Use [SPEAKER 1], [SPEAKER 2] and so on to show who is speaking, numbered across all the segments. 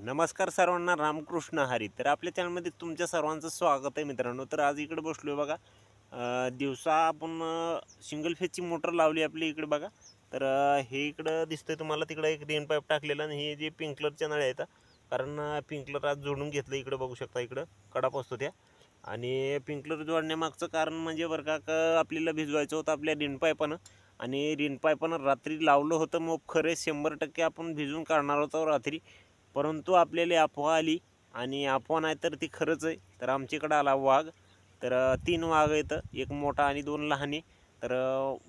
[SPEAKER 1] नमस्कार सर्वांना, रामकृष्ण हरी. तर आपल्या चॅनलमध्ये तुमच्या सर्वांचं स्वागत आहे मित्रांनो. तर आज इकडे बसलोय बघा. दिवसा आपण सिंगल फेजची मोटर लावली आपली इकडे बघा. तर हे इकडं दिसतंय तुम्हाला, तिकडे एक रेन पाईप टाकलेला आणि हे जे पिंकलरच्या नळ्या आहेत, कारण पिंकलर आज जोडून घेतलं. इकडे बघू शकता, इकडं कडाप असतो त्या. आणि पिंकलर जोडण्यामागचं कारण म्हणजे बरं का आपल्याला भिजवायचं होतं आपल्या रिन पाईपानं. आणि रिन पाईपानं रात्री लावलं होतं, मग खरे 100% आपण भिजून काढणार होतो रात्री. परंतु आपल्याला अफवा आली, आणि अफवा नाही तर ती खरंच आहे. तर आमच्याकडं आला वाघ. तर 3 वाघ आहेत, एक मोठा आणि 2 लहाने. तर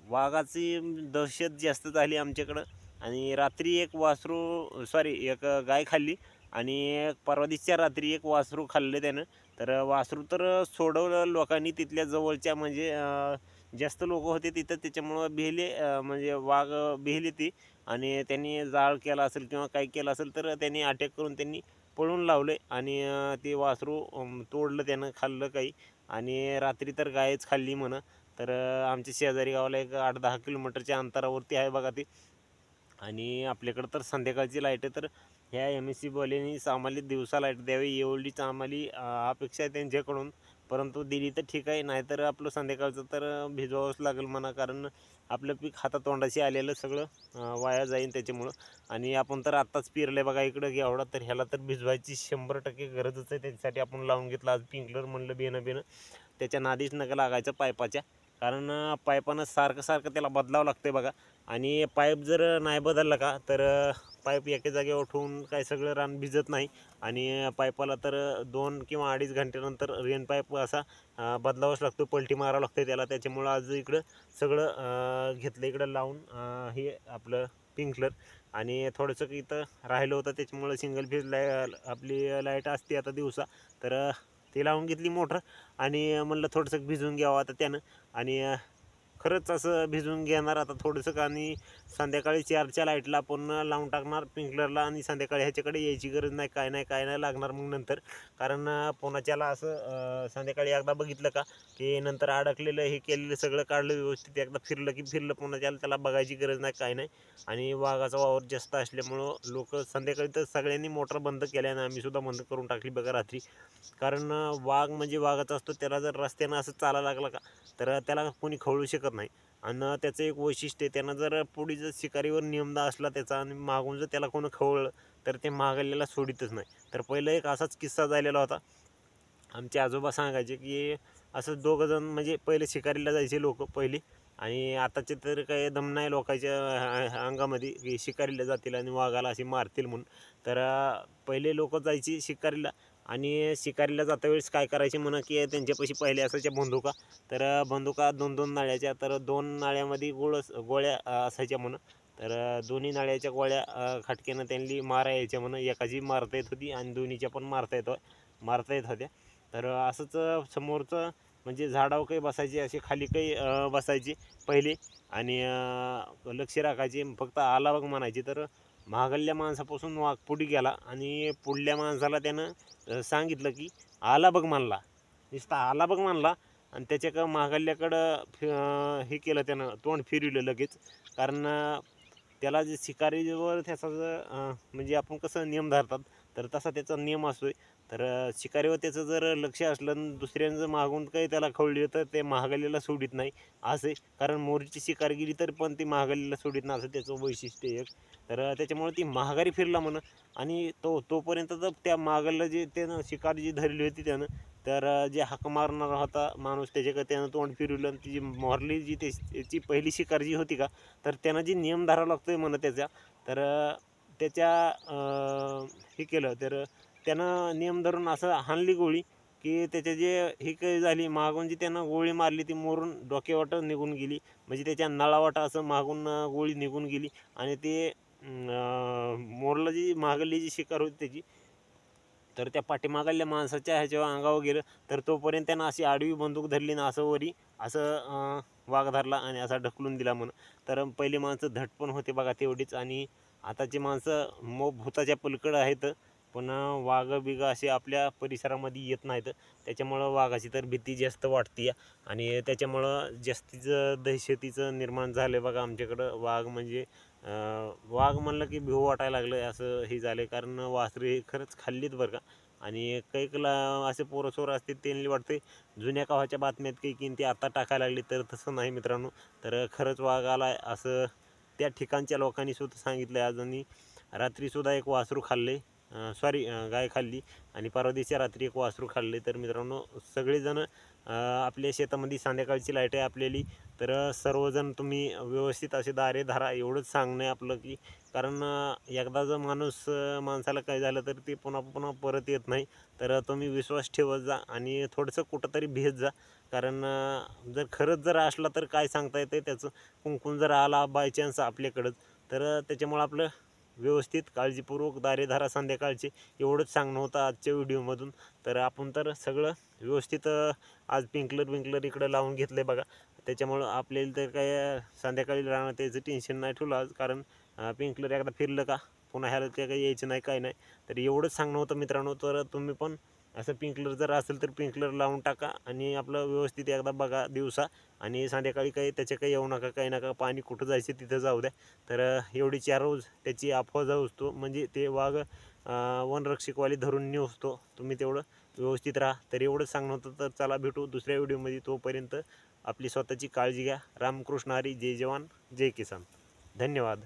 [SPEAKER 1] वाघाची दहशत जास्त झाली आमच्याकडं. आणि रात्री एक वासरू सॉरी एक गाय खाल्ली, आणि परवा दिवशीच्या रात्री एक वासरू खाल्लं त्यानं. तर वासरू तर सोडवलं लोकांनी तिथल्या जवळच्या, म्हणजे जास्त लोक होते तिथं, त्याच्यामुळं भिले, म्हणजे वाघ भिले ती. आणि त्यांनी जाळ केला असेल किंवा काय केलं असेल, तर त्यांनी अटॅक करून त्यांनी पळून लावले. आणि ते वासरू तोडलं, त्यानं खाल्लं काही. आणि रात्री तर गायच खाल्ली म्हणा. तर आमच्या शेजारी गावाला एक 8-10 किलोमीटरच्या अंतरावरती आहे बघा ती. आणि आपल्याकडं तर संध्याकाळची लाईट आहे. तर ह्या MSC आम्हाला दिवसा लाईट द्यावी एवढीच आम्हाला अपेक्षा आहे त्यांच्याकडून. परंतु दिली तर ठीक आहे, नाहीतर आपलं संध्याकाळचं तर भिजवावंच लागेल म्हणा, कारण आपलं पीक हातातोंडाशी आलेलं सगळं वाया जाईल त्याच्यामुळं. आणि आपण तर आत्ताच पेरलं बघा इकडं घेवडा, तर ह्याला तर भिजवायची 100% गरजच आहे. त्याच्यासाठी आपण लावून घेतलं आज पिंकलर म्हणलं. बेनं त्याच्या नादीच नका लागायचं पाईपाच्या, कारण पाईपानं सारखं त्याला बदलावं लागतं बघा. आणि पाईप जर नाही बदलला का, तर पाईप एका जागेवर ठेवून काय सगळं रान भिजत नाही. आणि पाईपाला तर 2 किंवा 2.5 घंट्यानंतर रेन पाईप असा बदलावाच लागतो, पलटी मारावं लागते त्याला. त्याच्यामुळं आज इकडं सगळं घेतलं इकडं लावून हे आपलं पिंकलर. आणि थोडंसं इथं राहिलं होतं, त्याच्यामुळं सिंगल फेज आपली लाईट असते आता दिवसा. तर ती लावून घेतली मोटर. आणि म्हणलं थोडंसं भिजून घ्यावं आता त्यानं. आणि खरंच असं भिजून घेणार आता थोडंसं. आणि संध्याकाळी 4च्या लाईटला आपण लावून टाकणार पिंकलरला. आणि संध्याकाळी ह्याच्याकडे यायची गरज नाही, काय नाही लागणार मग नंतर. कारण पुन्हाच्याला असं संध्याकाळी एकदा बघितलं का, की नंतर अडकलेलं हे केलेलं सगळं काढलं व्यवस्थित, एकदा फिरलं की फिरलं, पुन्हाच्याला त्याला बघायची गरज नाही, काय नाही. आणि वाघाचा वावर जास्त असल्यामुळं लोक संध्याकाळी तर सगळ्यांनी मोटर बंद केल्या ना, आम्ही सुद्धा बंद करून टाकली बघा रात्री. कारण वाघ म्हणजे वाघच असतो. त्याला जर रस्त्यानं असं चालायला लागला का, तर त्याला कोणी खवळू शकत नाही. आणि त्याचं एक वैशिष्ट्य आहे, त्यानं जर पुढे जर शिकारीवर नियमदा असला त्याचा, आणि मागून जर त्याला कोणी खवळलं, तर ते मागल्याला सोडितच नाही. तर पहिलं एक असाच किस्सा झालेला होता. आमचे आजोबा सांगायचे की असं दोघंजण, म्हणजे पहिले शिकारीला जायचे लोक पहिले. आणि आताचे तर काही दम नाही लोकांच्या अंगामध्ये की शिकारीला जातील आणि वाघाला असे मारतील म्हणून. तर पहिले लोक जायची शिकारीला. आणि शिकारीला जाता वेळेस काय करायचे म्हणा, की त्यांच्यापाशी पहिले असायच्या बंदुका. तर बंदुका 2-2 नाळ्याच्या, तर 2 नाळ्यामध्ये गोळ्या असायच्या म्हणा. तर दोन्ही नाळ्याच्या गोळ्या खटक्यानं त्यांनी मारा यायच्या म्हणा. एकाची मारता येत होती आणि दोन्हीच्या पण मारता येत होत्या. तर असंच समोरचं म्हणजे झाडावर काही बसायचे, असे खाली काही बसायचे पहिले. आणि लक्ष राखायचे, फक्त आला बघ म्हणायचे. तर महागल्ल्या माणसापासून वाघ पुढे गेला, आणि पुढल्या माणसाला त्यानं सांगितलं की आला बघ म्हणला, नुसता आला बघ म्हणला. आणि त्याच्या महागल्ल्याकडं हे केलं, त्यानं तोंड फिरवलं लगेच. कारण त्याला जे शिकारीवर त्याचा म्हणजे आपण कसं नियम धरतात, तर तसा त्याचा नियम असतो. तर शिकारीवर त्याचं जर लक्ष असलं आणि दुसऱ्यांचं मागून काही त्याला खवळली, तर ते महागल्ल्याला सोडित नाही असे. कारण मोरीची शिकार गेली तर पण ती महागल्ल्याला सोडित नाही, असं त्याचं वैशिष्ट्य एक. तर त्याच्यामुळे ती महागारी फिरला म्हणा. आणि तोपर्यंत तर त्या महागल्ला जे त्यानं शिकार जी धरली होती त्यानं, तर जे हाक मारणारा होता माणूस, त्याच्याकडे त्यानं तोंड फिरवलं. आणि ती जी मोरली जी त्याची पहिली शिकार जी होती का, तर त्यानं जी नियम धरावा लागतोय म्हणा त्याचा. तर त्याच्या हे केलं, तर त्यानं नियम धरून असं हाणली गोळी, की त्याच्या जे ही काही झाली मागून, जी त्यानं गोळी मारली ती मोरून डोक्यावाट निघून गेली. म्हणजे त्याच्या नळावाटा असं मागून गोळी निघून गेली. आणि ते मोरला जी मागली जी शिकार होती त्याची, तर त्या पाठीमागल्या माणसाच्या ह्याच्यावर अंगावर गेलं. तर तोपर्यंत त्यानं अशी आडवी बंदूक धरली ना, असं वरी असं वाघ धरला आणि असा ढकलून दिला म्हणून. तर पहिली माणसं धट पण होते बघा तेवढीच. आणि आताची माणसं भूताच्या पलीकडं आहेत. पण वाघ बिघ असे आपल्या परिसरामध्ये येत नाहीत. त्याच्यामुळं वाघाची तर भीती जास्त वाटते. आणि त्याच्यामुळं जास्तीचं दहशतीचं निर्माण झालं बघा आमच्याकडं. वाघ म्हणजे वाघ म्हणलं की भिव वाटायला लागलं असं हे झालं, कारण वासरे खरंच खाल्लीत बरं का. आणि कैकला असे पोरसोर असते त्यांनी वाटते जुन्या काळाच्या बातम्यात काही की ती आता टाकायला लागली, तर तसं नाही मित्रांनो. तर खरंच वाघ आला असं त्या ठिकाणच्या लोकांनी सुद्धा सांगितलं आज. आणि रात्रीसुद्धा एक वासरू खाल्ले, सॉरी गाय खाल्ली, आणि परवा दिवशी रात्री एक वासरू खाल्ले. तर मित्रांनो सगळेजण आपल्या शेतामध्ये संध्याकाळची लाईट आहे आपल्याली, तर सर्वजण तुम्ही व्यवस्थित असे दारे धरा, एवढंच सांगणं आहे आपलं. की कारण एकदा जर माणसाला काय झालं तर ते पुन्हा पुन्हा परत येत नाही. तर तुम्ही विश्वास ठेवत जा आणि थोडंसं कुठंतरी भेट जा. कारण जर खरंच जर असला तर काय सांगता येते, त्याचं कुंकून जर आला बाय चान्स आपल्याकडंच, तर त्याच्यामुळं आपलं व्यवस्थित काळजीपूर्वक दारे धरा संध्याकाळचे, एवढंच सांगणं होतं आजच्या व्हिडिओमधून. तर आपण तर सगळं व्यवस्थित आज पिंकलर इकडं लावून घेतलं आहे बघा. त्याच्यामुळं आपल्याला तर काय संध्याकाळी राहणं त्याचं टेन्शन नाही ठेवलं आज. कारण पिंकलर एकदा फिरलं का पुन्हा ह्याला ते काही यायचं नाही, काय नाही. तर एवढंच सांगणं होतं मित्रांनो. तर तुम्ही पण असं पिंकलर जर असेल तर पिंकलर लावून टाका आणि आपलं व्यवस्थित एकदा बघा दिवसा. आणि संध्याकाळी काही त्याचे काही येऊ नका, काही नका, पाणी कुठं जायचं तिथं जाऊ द्या. तर एवढी 4 रोज त्याची अफवा जाऊ असतो, म्हणजे ते वाघ वनरक्षकवाली धरून नेऊ असतो. तुम्ही तेवढं व्यवस्थित राहा. तर एवढंच सांगणं होतं. तर चला भेटू दुसऱ्या व्हिडिओमध्ये, तोपर्यंत आपली स्वतःची काळजी घ्या. रामकृष्ण हरी. जय जवान जय किसान. धन्यवाद.